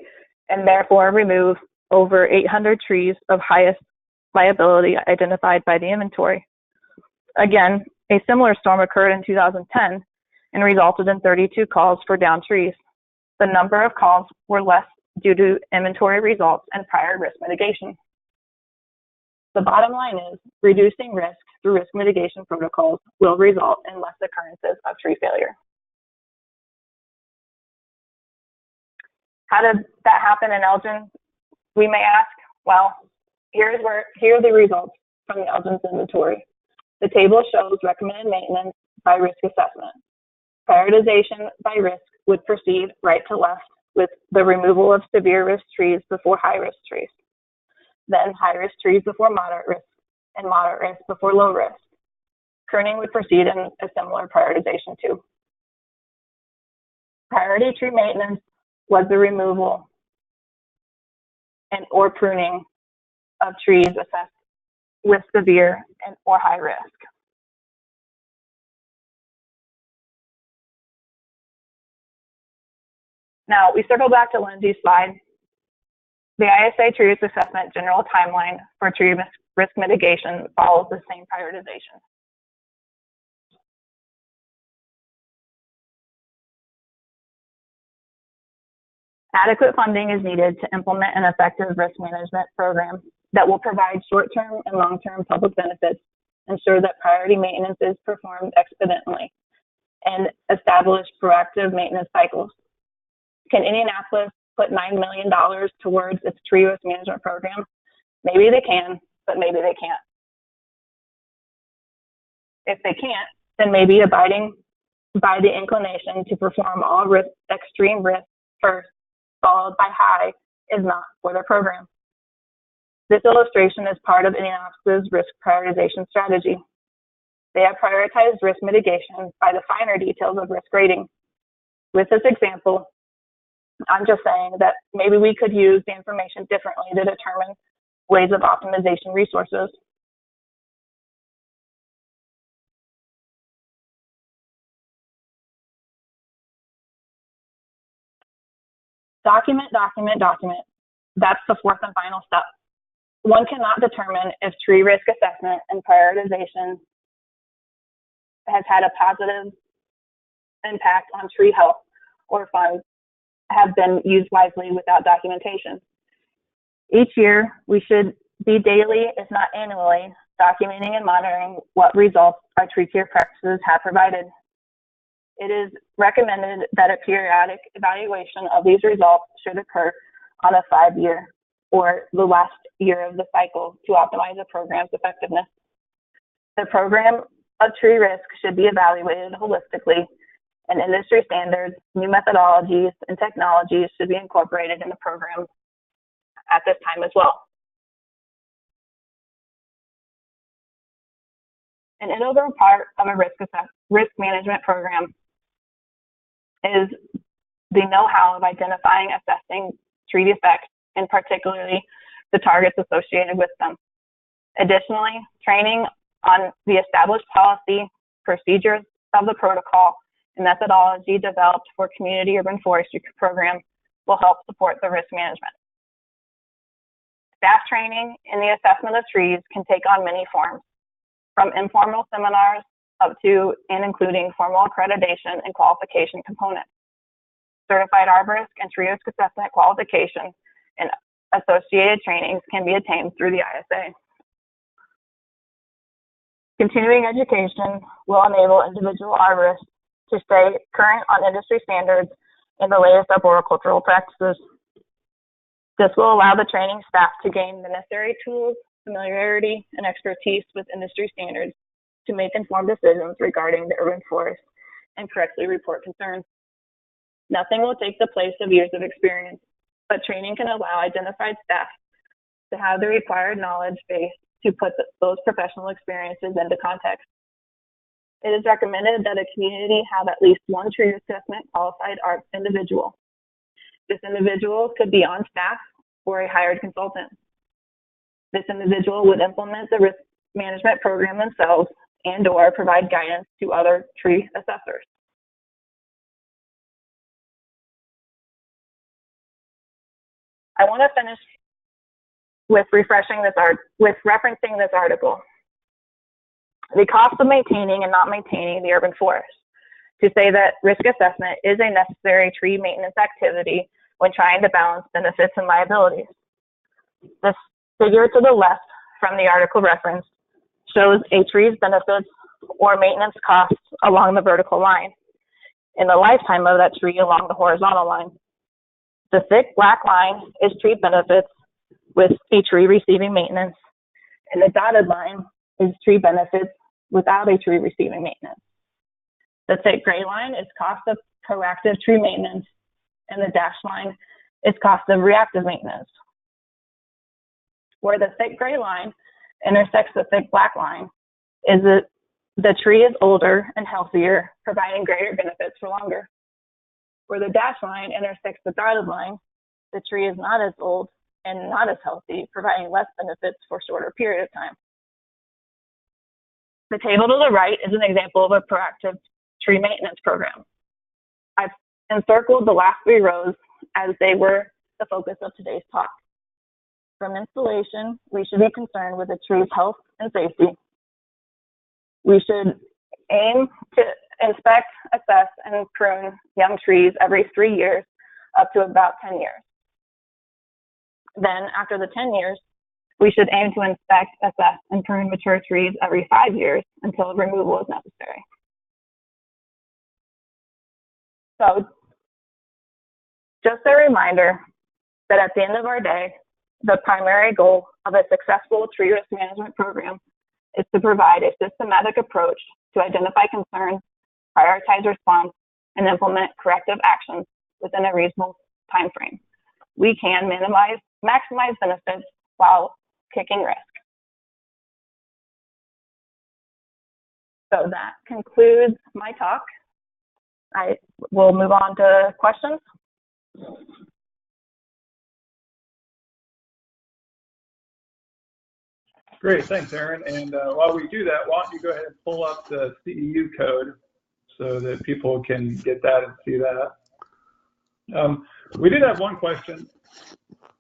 Speaker 2: and therefore remove over 800 trees of highest liability identified by the inventory. Again, a similar storm occurred in 2010 and resulted in 32 calls for downed trees. The number of calls were less due to inventory results and prior risk mitigation. The bottom line is reducing risk through risk mitigation protocols will result in less occurrences of tree failure. How did that happen in Elgin, we may ask? Well, here are the results from the Elgin's inventory. The table shows recommended maintenance by risk assessment. Prioritization by risk would proceed right to left with the removal of severe risk trees before high risk trees. Then high risk trees before moderate risk and moderate risk before low risk. Pruning would proceed in a similar prioritization too. Priority tree maintenance was the removal and or pruning of trees assessed with severe and or high risk. Now, we circle back to Lindsay's slide. The ISA tree risk assessment general timeline for tree risk mitigation follows the same prioritization. Adequate funding is needed to implement an effective risk management program that will provide short-term and long-term public benefits, ensure that priority maintenance is performed expediently, and establish proactive maintenance cycles. Can Indianapolis put $9 million towards its tree risk management program? Maybe they can, but maybe they can't. If they can't, then maybe abiding by the inclination to perform all extreme risks first, followed by high, is not for their program. This illustration is part of Indianapolis's risk prioritization strategy. They have prioritized risk mitigation by the finer details of risk rating. With this example, I'm just saying that maybe we could use the information differently to determine ways of optimization resources. Document, document, document. That's the fourth and final step. One cannot determine if tree risk assessment and prioritization has had a positive impact on tree health or funds have been used wisely without documentation. Each year, we should be daily, if not annually, documenting and monitoring what results our tree care practices have provided. It is recommended that a periodic evaluation of these results should occur on a 5-year or the last year of the cycle to optimize the program's effectiveness. The program of tree risk should be evaluated holistically, and industry standards, new methodologies, and technologies should be incorporated in the program at this time as well. An integral part of a risk management program is the know-how of identifying, assessing tree defects, and particularly the targets associated with them. Additionally, training on the established policy, procedures of the protocol, and methodology developed for community urban forestry program will help support the risk management. Staff training in the assessment of trees can take on many forms, from informal seminars up to and including formal accreditation and qualification components. Certified arborist and tree risk assessment qualification and associated trainings can be attained through the ISA. Continuing education will enable individual arborists to stay current on industry standards and the latest arboricultural practices. This will allow the training staff to gain the necessary tools, familiarity, and expertise with industry standards to make informed decisions regarding the urban forest and correctly report concerns. Nothing will take the place of years of experience, but training can allow identified staff to have the required knowledge base to put those professional experiences into context. It is recommended that a community have at least one tree assessment qualified individual. This individual could be on staff or a hired consultant. This individual would implement the risk management program themselves and/or provide guidance to other tree assessors. I want to finish with referencing this article. The cost of maintaining and not maintaining the urban forest, to say that risk assessment is a necessary tree maintenance activity when trying to balance benefits and liabilities. This figure to the left from the article referenced shows a tree's benefits or maintenance costs along the vertical line, and the lifetime of that tree along the horizontal line. The thick black line is tree benefits with a tree receiving maintenance, and the dotted line is tree benefits without a tree receiving maintenance. The thick gray line is cost of proactive tree maintenance, and the dashed line is cost of reactive maintenance. Where the thick gray line intersects the thick black line is that the tree is older and healthier, providing greater benefits for longer. Where the dashed line intersects the dotted line, the tree is not as old and not as healthy, providing less benefits for a shorter period of time. The table to the right is an example of a proactive tree maintenance program. I've encircled the last 3 rows as they were the focus of today's talk. From installation, we should be concerned with the tree's health and safety. We should aim to inspect, assess, and prune young trees every 3 years up to about 10 years. Then, after the 10 years, we should aim to inspect, assess, and prune mature trees every 5 years until removal is necessary. So, just a reminder that at the end of our day, The primary goal of a successful tree risk management program is to provide a systematic approach to identify concerns, prioritize response, and implement corrective actions within a reasonable time frame. We can maximize benefits while kicking risk. So that concludes my talk. I will move on to questions.
Speaker 1: Great, thanks, Aaron. And while we do that, why don't you go ahead and pull up the CEU code so that people can get that and see that. We did have one question,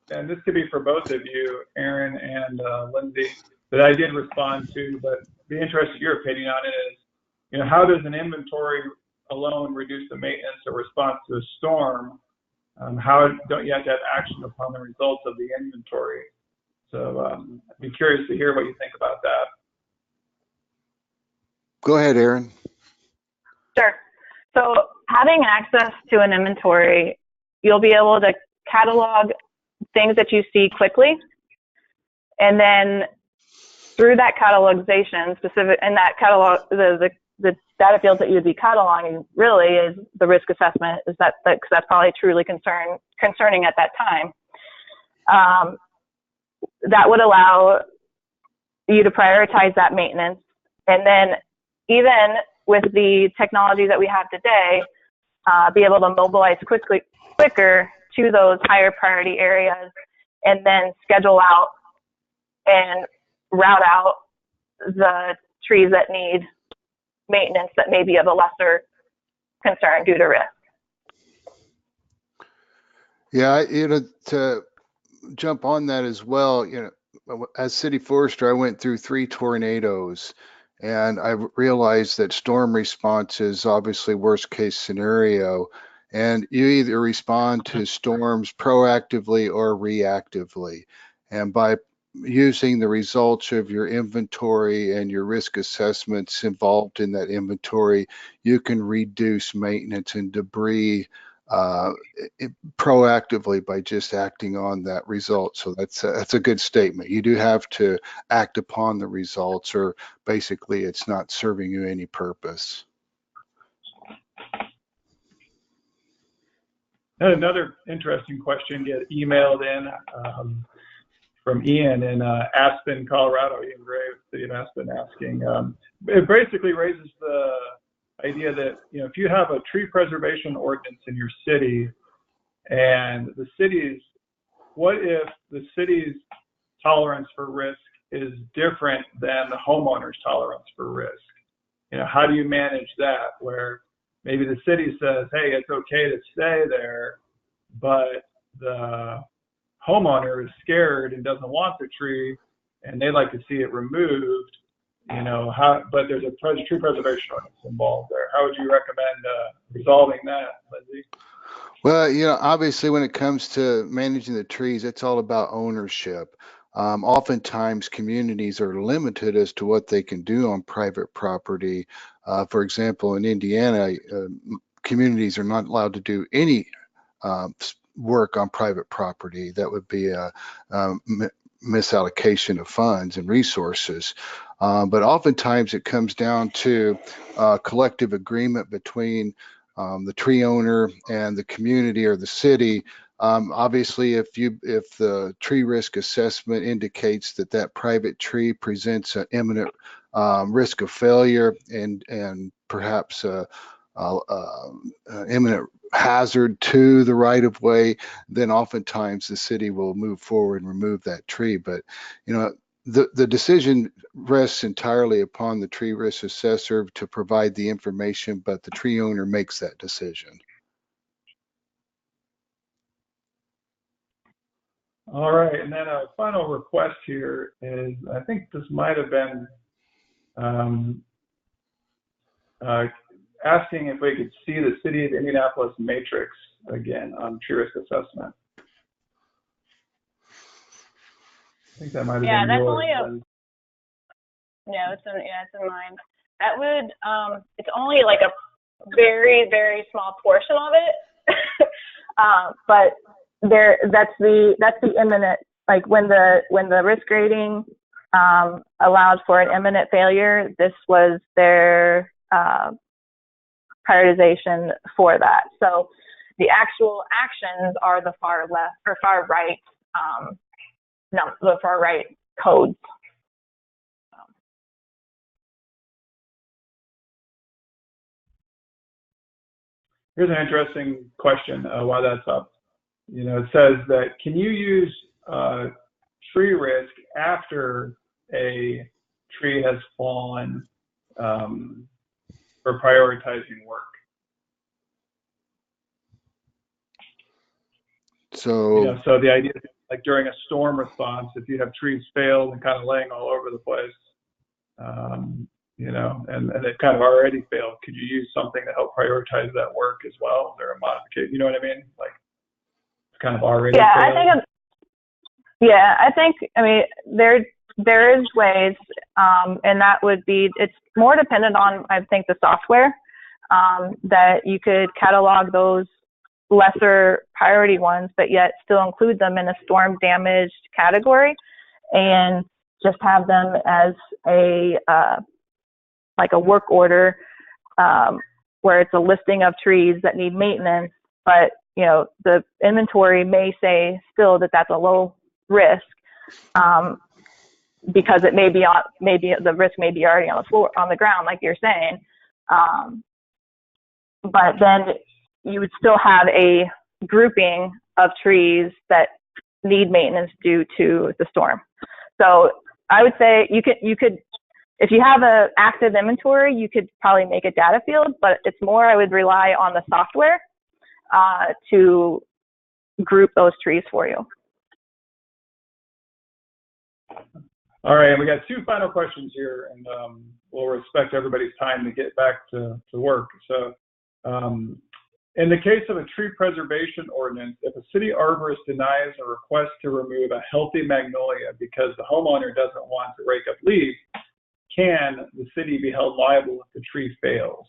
Speaker 1: and this could be for both of you, Aaron and Lindsay, that I did respond to, but be interested in your opinion on it is, you know, how does an inventory alone reduce the maintenance or response to a storm? How don't you have to have action upon the results of the inventory? So I'd be curious to hear what you think about that.
Speaker 3: Go ahead, Aaron.
Speaker 2: Sure. So having access to an inventory, you'll be able to catalog things that you see quickly. And then through that catalogization, in that catalog, the data fields that you would be cataloging really is the risk assessment, is that's probably truly concerning at that time. That would allow you to prioritize that maintenance. And then even with the technology that we have today, be able to mobilize quicker to those higher priority areas and then schedule out and route out the trees that need maintenance that may be of a lesser concern due to risk.
Speaker 3: Yeah, to jump on that as well, as city forester, I went through 3 tornadoes, and I realized that storm response is obviously worst case scenario, and you either respond to storms proactively or reactively. And by using the results of your inventory and your risk assessments involved in that inventory, you can reduce maintenance and debris proactively by just acting on that result. So that's a good statement. You do have to act upon the results, or basically it's not serving you any purpose.
Speaker 1: And another interesting question get emailed in from Ian in Aspen, Colorado. Ian Gray, City of Aspen, asking. It basically raises the idea that, you know, if you have a tree preservation ordinance in your city, and what if the city's tolerance for risk is different than the homeowner's tolerance for risk? You know, how do you manage that, where maybe the city says, hey, it's okay to stay there, but the homeowner is scared and doesn't want the tree, and they'd like to see it removed, you know, but there's a tree preservation ordinance involved there. How would you recommend resolving that, Lindsay?
Speaker 3: Well, obviously when it comes to managing the trees, it's all about ownership. Oftentimes communities are limited as to what they can do on private property. For example, in Indiana, communities are not allowed to do any work on private property. That would be a misallocation of funds and resources. But oftentimes it comes down to a collective agreement between the tree owner and the community or the city. Obviously, if the tree risk assessment indicates that private tree presents an imminent risk of failure and perhaps imminent hazard to the right of way, then oftentimes the city will move forward and remove that tree. But the decision rests entirely upon the tree risk assessor to provide the information, but the tree owner makes that decision.
Speaker 1: All right, and then a final request here is, I think this might have been asking if we could see the City of Indianapolis matrix again on tree risk assessment. I think that might have been
Speaker 2: that's
Speaker 1: yours.
Speaker 2: only it's in mine. That would it's only like a very, very small portion of it, but that's the imminent like when the risk rating allowed for an imminent failure, this was their prioritization for that. So the actual actions are the far left or far right, the far right codes.
Speaker 1: Here's an interesting question while that's up. You know, it says that can you use tree risk after a tree has fallen for prioritizing work?
Speaker 3: So,
Speaker 1: you know, so the idea is like during a storm response, if you have trees failed and kind of laying all over the place, you know, and it kind of already failed, could you use something to help prioritize that work as well? Is there a modification? You know what I mean? Like it's kind of already
Speaker 2: Yeah,
Speaker 1: failed.
Speaker 2: I think, I mean, there is ways, and that would be, it's more dependent on, I think, the software, that you could catalog those lesser priority ones, but yet still include them in a storm damaged category and just have them as a, like a work order, where it's a listing of trees that need maintenance, but, you know, the inventory may say still that that's a low risk, because it may be on, maybe the risk may be already on the floor, on the ground, like you're saying. But then you would still have a grouping of trees that need maintenance due to the storm. So I would say you could, if you have an active inventory, you could probably make a data field, but it's more, I would rely on the software to group those trees for you.
Speaker 1: All right, we got two final questions here, and we'll respect everybody's time to get back to work. So in the case of a tree preservation ordinance, if a city arborist denies a request to remove a healthy magnolia because the homeowner doesn't want to rake up leaves, can the city be held liable if the tree fails?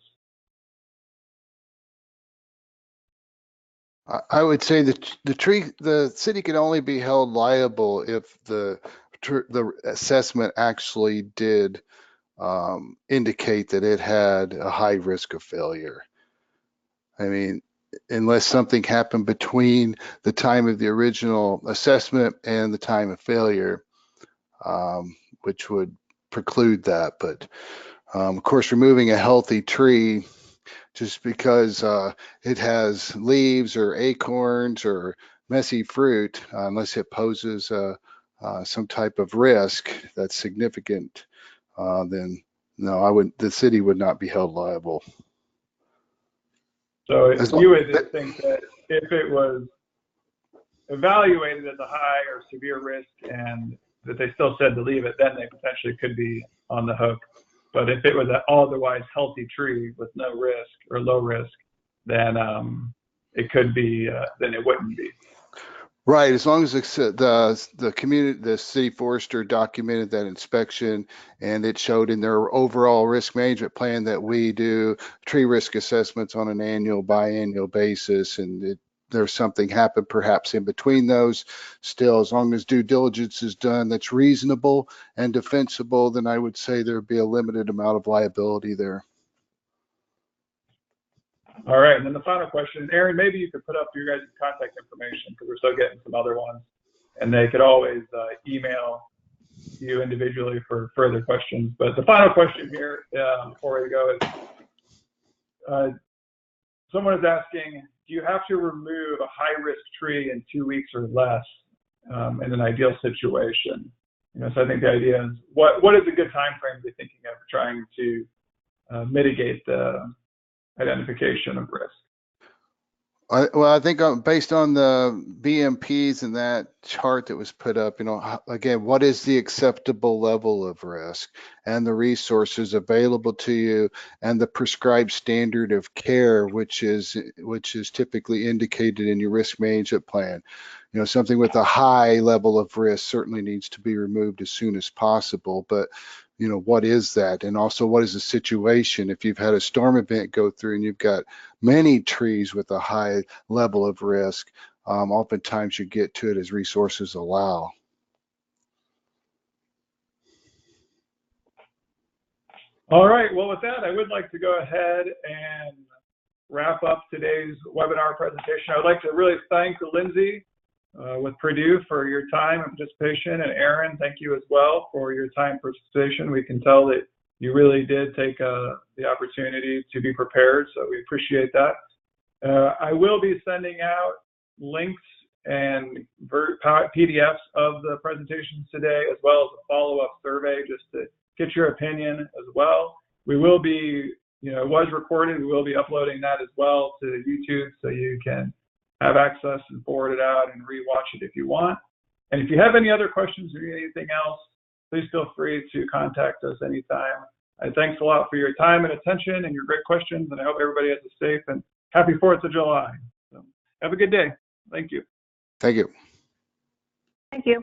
Speaker 3: I would say that the city can only be held liable if the assessment actually did indicate that it had a high risk of failure. I mean, unless something happened between the time of the original assessment and the time of failure, which would preclude that. But of course, removing a healthy tree just because it has leaves or acorns or messy fruit, unless it poses some type of risk that's significant, then no, I wouldn't. The city would not be held liable.
Speaker 1: So you would think that if it was evaluated as a high or severe risk and that they still said to leave it, then they potentially could be on the hook. But if it was an otherwise healthy tree with no risk or low risk, then it could be, then it wouldn't be.
Speaker 3: Right, as long as the community, the city forester documented that inspection, and it showed in their overall risk management plan that we do tree risk assessments on an annual, biannual basis, and there's something happened perhaps in between those. Still, as long as due diligence is done that's reasonable and defensible, then I would say there would be a limited amount of liability there.
Speaker 1: All right, and then the final question, Aaron, maybe you could put up your guys' contact information because we're still getting some other ones, and they could always email you individually for further questions. But the final question here before we go is, someone is asking, do you have to remove a high-risk tree in 2 weeks or less in an ideal situation? You know, so I think the idea is, what is a good time frame to be thinking of trying to mitigate the identification of risk?
Speaker 3: Well, I think based on the BMPs and that chart that was put up, you know, again, what is the acceptable level of risk and the resources available to you and the prescribed standard of care, which is typically indicated in your risk management plan. You know, something with a high level of risk certainly needs to be removed as soon as possible, but you know, what is that? And also, what is the situation? If you've had a storm event go through and you've got many trees with a high level of risk, oftentimes you get to it as resources allow.
Speaker 1: All right. Well, with that, I would like to go ahead and wrap up today's webinar presentation. I would like to really thank Lindsay with Purdue for your time and participation, and Aaron, thank you as well for your time and participation. We can tell that you really did take the opportunity to be prepared, so we appreciate that. I will be sending out links and PDFs of the presentations today, as well as a follow-up survey just to get your opinion as well. We will be, it was recorded. We will be uploading that as well to YouTube, so you can have access and forward it out and rewatch it if you want. And if you have any other questions or anything else, please feel free to contact us anytime. Thanks a lot for your time and attention and your great questions, and I hope everybody has a safe and happy 4th of July. So have a good day. Thank you.
Speaker 3: Thank you.
Speaker 2: Thank you.